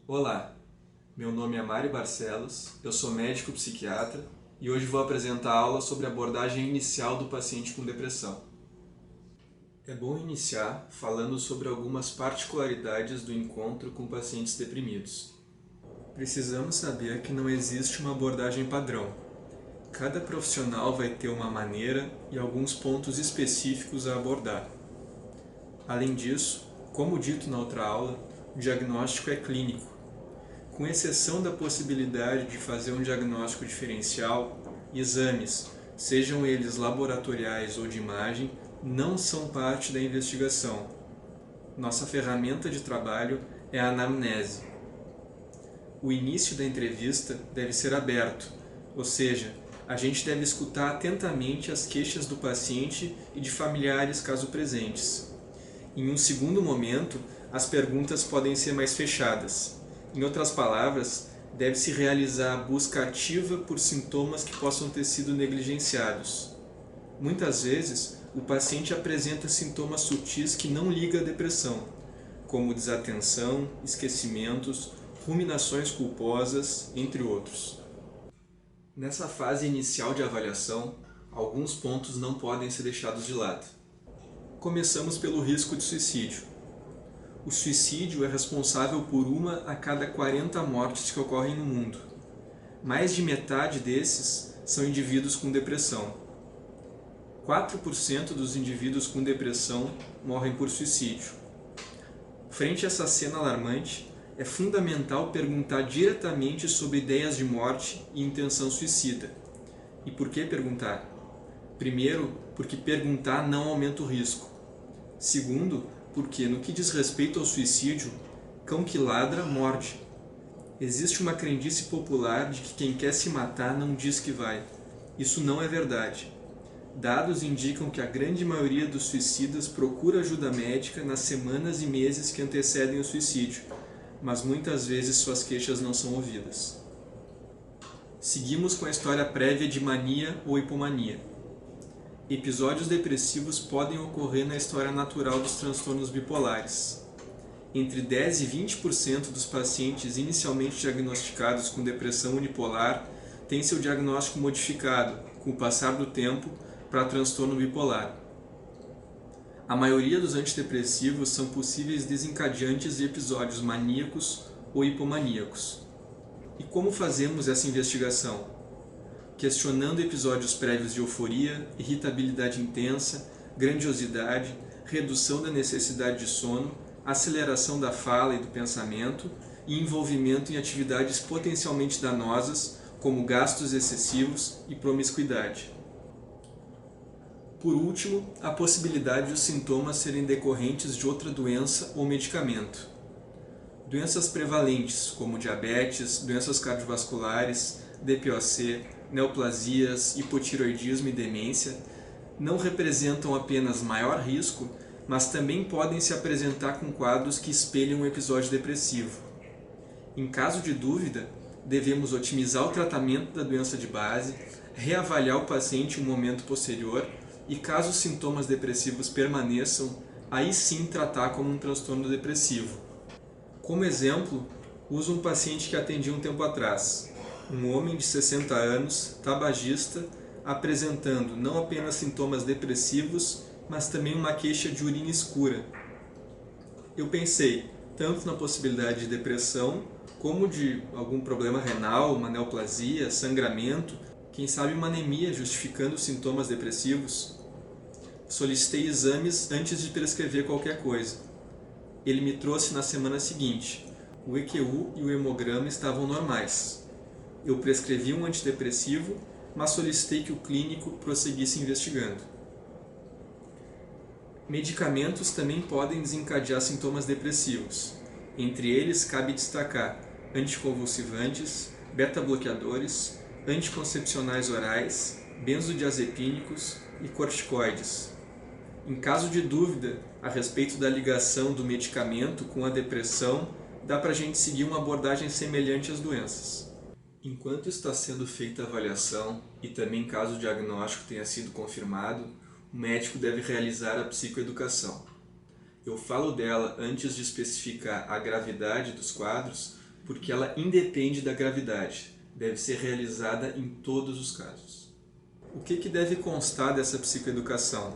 Olá, meu nome é Mário Barcelos, eu sou médico psiquiatra e hoje vou apresentar a aula sobre a abordagem inicial do paciente com depressão. É bom iniciar falando sobre algumas particularidades do encontro com pacientes deprimidos. Precisamos saber que não existe uma abordagem padrão. Cada profissional vai ter uma maneira e alguns pontos específicos a abordar. Além disso, como dito na outra aula, o diagnóstico é clínico. Com exceção da possibilidade de fazer um diagnóstico diferencial, exames, sejam eles laboratoriais ou de imagem, não são parte da investigação. Nossa ferramenta de trabalho é a anamnese. O início da entrevista deve ser aberto, ou seja, a gente deve escutar atentamente as queixas do paciente e de familiares caso presentes. Em um segundo momento, as perguntas podem ser mais fechadas. Em outras palavras, deve-se realizar a busca ativa por sintomas que possam ter sido negligenciados. Muitas vezes, o paciente apresenta sintomas sutis que não ligam à depressão, como desatenção, esquecimentos, ruminações culposas, entre outros. Nessa fase inicial de avaliação, alguns pontos não podem ser deixados de lado. Começamos pelo risco de suicídio. O suicídio é responsável por 1 a cada 40 mortes que ocorrem no mundo. Mais de metade desses são indivíduos com depressão. 4% dos indivíduos com depressão morrem por suicídio. Frente a essa cena alarmante, é fundamental perguntar diretamente sobre ideias de morte e intenção suicida. E por que perguntar? Primeiro, porque perguntar não aumenta o risco. Segundo, porque no que diz respeito ao suicídio, cão que ladra morde. Existe uma crendice popular de que quem quer se matar não diz que vai. Isso não é verdade. Dados indicam que a grande maioria dos suicidas procura ajuda médica nas semanas e meses que antecedem o suicídio, mas muitas vezes suas queixas não são ouvidas. Seguimos com a história prévia de mania ou hipomania. Episódios depressivos podem ocorrer na história natural dos transtornos bipolares. Entre 10 e 20% dos pacientes inicialmente diagnosticados com depressão unipolar têm seu diagnóstico modificado, com o passar do tempo, para transtorno bipolar. A maioria dos antidepressivos são possíveis desencadeantes de episódios maníacos ou hipomaníacos. E como fazemos essa investigação? Questionando episódios prévios de euforia, irritabilidade intensa, grandiosidade, redução da necessidade de sono, aceleração da fala e do pensamento e envolvimento em atividades potencialmente danosas, como gastos excessivos e promiscuidade. Por último, a possibilidade de os sintomas serem decorrentes de outra doença ou medicamento. Doenças prevalentes, como diabetes, doenças cardiovasculares, DPOC, neoplasias, hipotireoidismo e demência, não representam apenas maior risco, mas também podem se apresentar com quadros que espelham um episódio depressivo. Em caso de dúvida, devemos otimizar o tratamento da doença de base, reavaliar o paciente em um momento posterior e, caso os sintomas depressivos permaneçam, aí sim tratar como um transtorno depressivo. Como exemplo, uso um paciente que atendi um tempo atrás. Um homem de 60 anos, tabagista, apresentando não apenas sintomas depressivos, mas também uma queixa de urina escura. Eu pensei tanto na possibilidade de depressão, como de algum problema renal, uma neoplasia, sangramento, quem sabe uma anemia justificando sintomas depressivos. Solicitei exames antes de prescrever qualquer coisa. Ele me trouxe na semana seguinte. O EQU e o hemograma estavam normais. Eu prescrevi um antidepressivo, mas solicitei que o clínico prosseguisse investigando. Medicamentos também podem desencadear sintomas depressivos. Entre eles, cabe destacar anticonvulsivantes, beta-bloqueadores, anticoncepcionais orais, benzodiazepínicos e corticoides. Em caso de dúvida a respeito da ligação do medicamento com a depressão, dá para a gente seguir uma abordagem semelhante às doenças. Enquanto está sendo feita a avaliação, e também caso o diagnóstico tenha sido confirmado, o médico deve realizar a psicoeducação. Eu falo dela antes de especificar a gravidade dos quadros, porque ela independe da gravidade, deve ser realizada em todos os casos. O que deve constar dessa psicoeducação?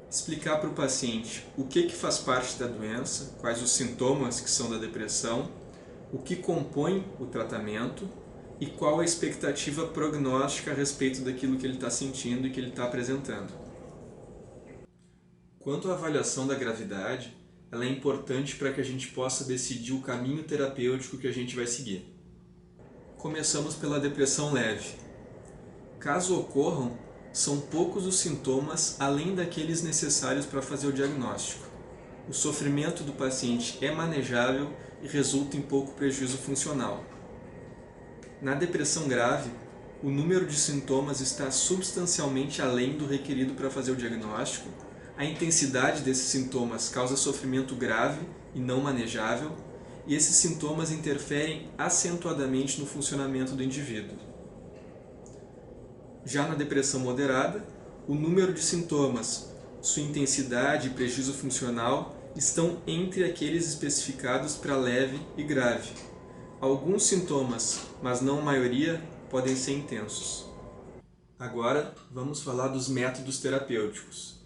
Explicar para o paciente o que faz parte da doença, quais os sintomas que são da depressão, o que compõe o tratamento e qual a expectativa prognóstica a respeito daquilo que ele está sentindo e que ele está apresentando. Quanto à avaliação da gravidade, ela é importante para que a gente possa decidir o caminho terapêutico que a gente vai seguir. Começamos pela depressão leve. Caso ocorram, são poucos os sintomas além daqueles necessários para fazer o diagnóstico. O sofrimento do paciente é manejável e resulta em pouco prejuízo funcional. Na depressão grave, o número de sintomas está substancialmente além do requerido para fazer o diagnóstico, a intensidade desses sintomas causa sofrimento grave e não manejável, e esses sintomas interferem acentuadamente no funcionamento do indivíduo. Já na depressão moderada, o número de sintomas, sua intensidade e prejuízo funcional estão entre aqueles especificados para leve e grave. Alguns sintomas, mas não a maioria, podem ser intensos. Agora, vamos falar dos métodos terapêuticos.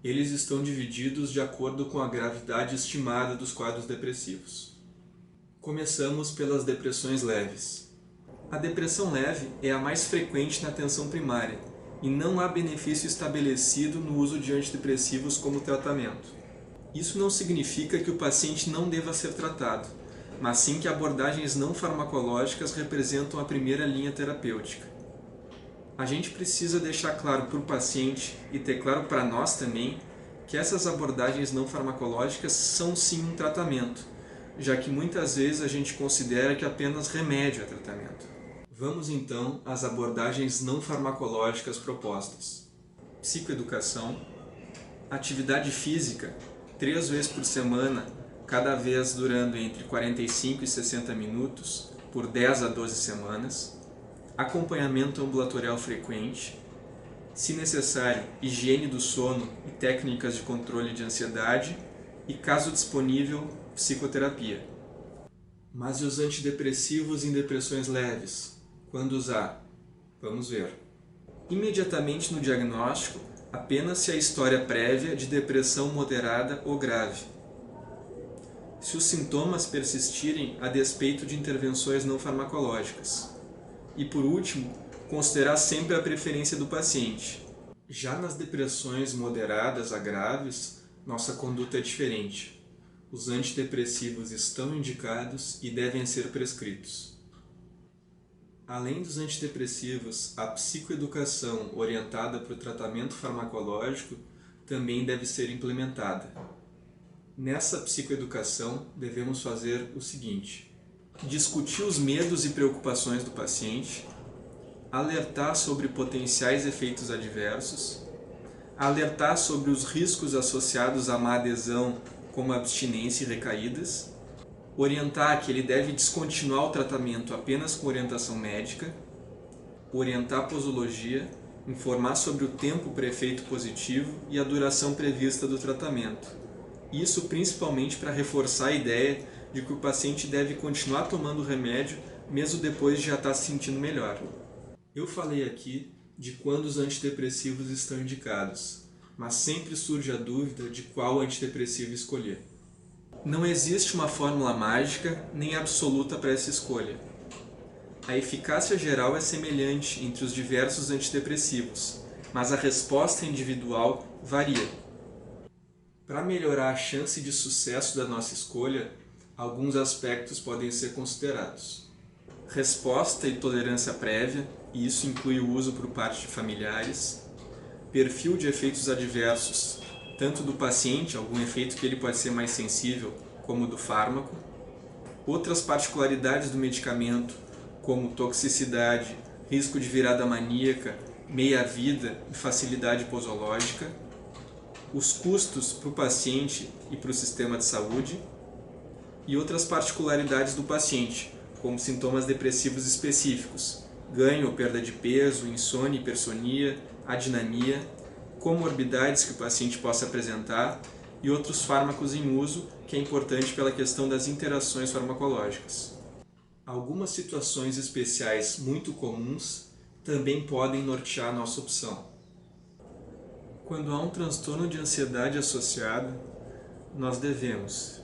Eles estão divididos de acordo com a gravidade estimada dos quadros depressivos. Começamos pelas depressões leves. A depressão leve é a mais frequente na atenção primária e não há benefício estabelecido no uso de antidepressivos como tratamento. Isso não significa que o paciente não deva ser tratado, mas sim que abordagens não farmacológicas representam a primeira linha terapêutica. A gente precisa deixar claro para o paciente e ter claro para nós também que essas abordagens não farmacológicas são sim um tratamento, já que muitas vezes a gente considera que apenas remédio é tratamento. Vamos então às abordagens não farmacológicas propostas. Psicoeducação, atividade física, 3 vezes por semana, cada vez durando entre 45 e 60 minutos, por 10 a 12 semanas, acompanhamento ambulatorial frequente, se necessário, higiene do sono e técnicas de controle de ansiedade e, caso disponível, psicoterapia. Mas e os antidepressivos em depressões leves? Quando usar? Vamos ver. Imediatamente no diagnóstico, apenas se há história prévia de depressão moderada ou grave. Se os sintomas persistirem a despeito de intervenções não farmacológicas. E por último, considerar sempre a preferência do paciente. Já nas depressões moderadas a graves, nossa conduta é diferente. Os antidepressivos estão indicados e devem ser prescritos. Além dos antidepressivos, a psicoeducação orientada para o tratamento farmacológico também deve ser implementada. Nessa psicoeducação, devemos fazer o seguinte: discutir os medos e preocupações do paciente, alertar sobre potenciais efeitos adversos, alertar sobre os riscos associados à má adesão, como abstinência e recaídas, orientar que ele deve descontinuar o tratamento apenas com orientação médica, orientar a posologia, informar sobre o tempo para efeito positivo e a duração prevista do tratamento. Isso principalmente para reforçar a ideia de que o paciente deve continuar tomando o remédio mesmo depois de já estar se sentindo melhor. Eu falei aqui de quando os antidepressivos estão indicados, mas sempre surge a dúvida de qual antidepressivo escolher. Não existe uma fórmula mágica nem absoluta para essa escolha. A eficácia geral é semelhante entre os diversos antidepressivos, mas a resposta individual varia. Para melhorar a chance de sucesso da nossa escolha, alguns aspectos podem ser considerados. Resposta e tolerância prévia, e isso inclui o uso por parte de familiares. Perfil de efeitos adversos, tanto do paciente, algum efeito que ele pode ser mais sensível, como do fármaco. Outras particularidades do medicamento, como toxicidade, risco de virada maníaca, meia-vida e facilidade posológica. Os custos para o paciente e para o sistema de saúde. E outras particularidades do paciente, como sintomas depressivos específicos, ganho ou perda de peso, insônia, hipersonia, adinamia, comorbidades que o paciente possa apresentar e outros fármacos em uso, que é importante pela questão das interações farmacológicas. Algumas situações especiais muito comuns também podem nortear nossa opção. Quando há um transtorno de ansiedade associado, nós devemos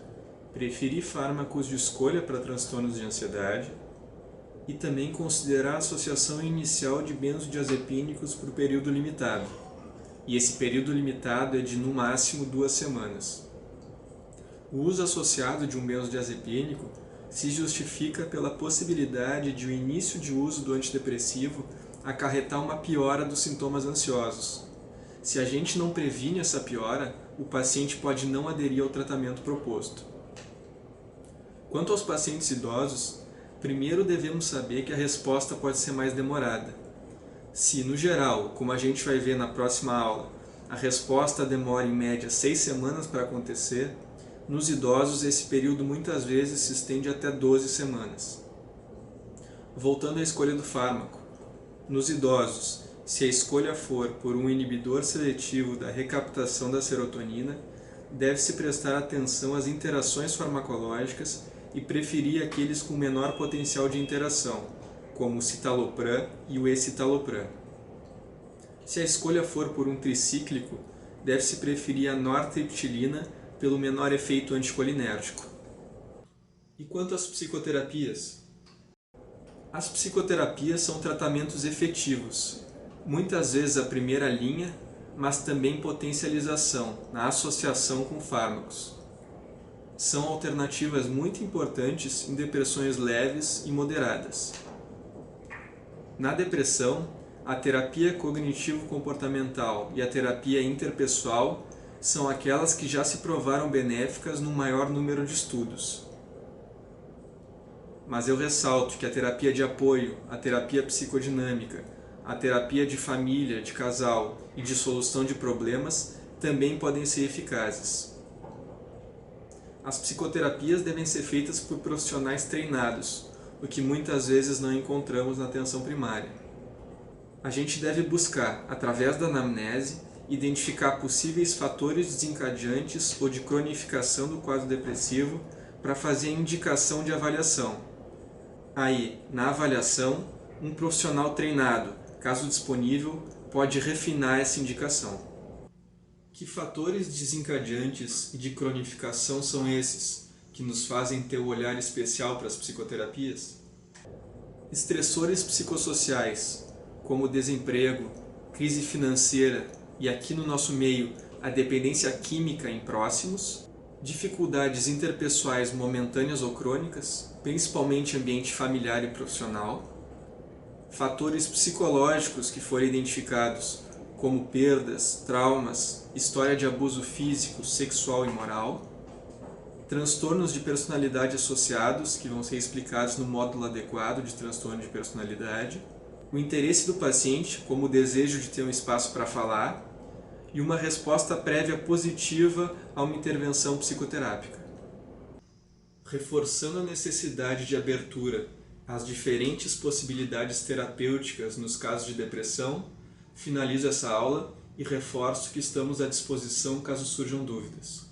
preferir fármacos de escolha para transtornos de ansiedade e também considerar a associação inicial de benzodiazepínicos por período limitado. E esse período limitado é de no máximo 2 semanas. O uso associado de um benzodiazepínico se justifica pela possibilidade de o início de uso do antidepressivo acarretar uma piora dos sintomas ansiosos. Se a gente não previne essa piora, o paciente pode não aderir ao tratamento proposto. Quanto aos pacientes idosos, primeiro devemos saber que a resposta pode ser mais demorada. Se, no geral, como a gente vai ver na próxima aula, a resposta demora em média 6 semanas para acontecer, nos idosos esse período muitas vezes se estende até 12 semanas. Voltando à escolha do fármaco. Nos idosos, se a escolha for por um inibidor seletivo da recaptação da serotonina, deve-se prestar atenção às interações farmacológicas e preferir aqueles com menor potencial de interação, como o citalopram e o escitalopram. Se a escolha for por um tricíclico, deve-se preferir a nortriptilina pelo menor efeito anticolinérgico. E quanto às psicoterapias? As psicoterapias são tratamentos efetivos, muitas vezes a primeira linha, mas também potencialização, na associação com fármacos. São alternativas muito importantes em depressões leves e moderadas. Na depressão, a terapia cognitivo-comportamental e a terapia interpessoal são aquelas que já se provaram benéficas no maior número de estudos. Mas eu ressalto que a terapia de apoio, a terapia psicodinâmica, a terapia de família, de casal e de solução de problemas também podem ser eficazes. As psicoterapias devem ser feitas por profissionais treinados, o que muitas vezes não encontramos na atenção primária. A gente deve buscar, através da anamnese, identificar possíveis fatores desencadeantes ou de cronificação do quadro depressivo para fazer a indicação de avaliação. Aí, na avaliação, um profissional treinado, caso disponível, pode refinar essa indicação. Que fatores desencadeantes e de cronificação são esses que nos fazem ter o olhar especial para as psicoterapias? Estressores psicossociais, como desemprego, crise financeira e, aqui no nosso meio, a dependência química em próximos, dificuldades interpessoais momentâneas ou crônicas, principalmente ambiente familiar e profissional, fatores psicológicos que forem identificados, como perdas, traumas, história de abuso físico, sexual e moral, transtornos de personalidade associados, que vão ser explicados no módulo adequado de transtorno de personalidade, o interesse do paciente, como o desejo de ter um espaço para falar, e uma resposta prévia positiva a uma intervenção psicoterápica. Reforçando a necessidade de abertura às diferentes possibilidades terapêuticas nos casos de depressão, finalizo essa aula e reforço que estamos à disposição caso surjam dúvidas.